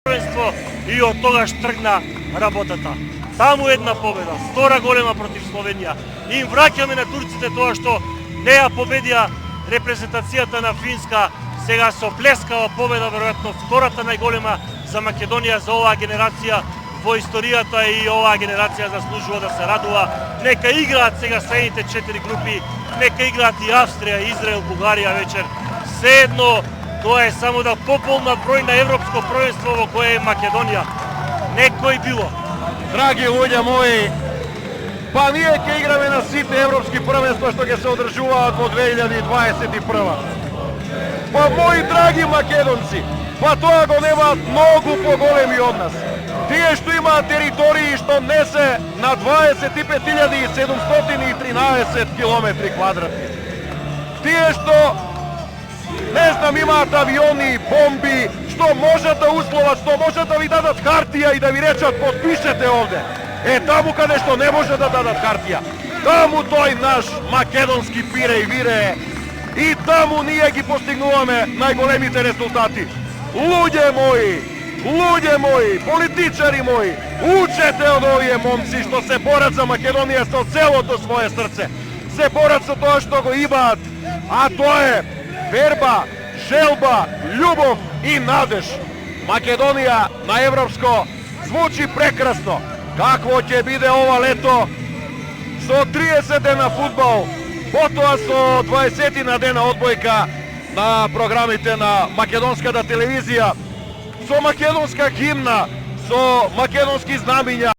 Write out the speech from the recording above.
првенство и од тогаш тргна работата. Таму една победа, втора голема против Словенија. И им враќаме на турците тоа што не ја победија репрезентацијата на Финска, сега со блескава победа, веројатно втората најголема за Македонија, за оваа генерација во историјата, и оваа генерација заслужува да се радува. Нека играат сега следните 4 групи, нека играат и Австрија, Израел, Бугарија вечер. Седно, тоа е само да пополнат број на европско првенство во кое е Македонија. Некој било. Драги луѓе мои, па ние ќе играме на сите европски првенства што ќе се одржуваат во 2021. Па мои драги македонци, па тоа го немаат многу поголеми од нас. Тие што имаат територии што не се на 25.713 километри квадратни. Тие што, не знам, имаат авиони, бомби, што можат да условат, што можат да ви дадат хартија и да ви речат подпишете овде. Е, таму каде што не може да дадат хартија, таму тој наш македонски пире и вирее, и таму ние ги постигнуваме најголемите резултати. Луѓе мои, политичари мои, учете од овие момци што се борат за Македонија со целото свое срце. Се борат со тоа што го имаат, а тоа е верба, желба, љубов и надеж. Македонија на европско звучи прекрасно. Какво ќе биде ова лето со 30 дена фудбал, потоа со 20 на дена одбојка на програмите на македонската телевизија, со македонска химна, со македонски знамиња.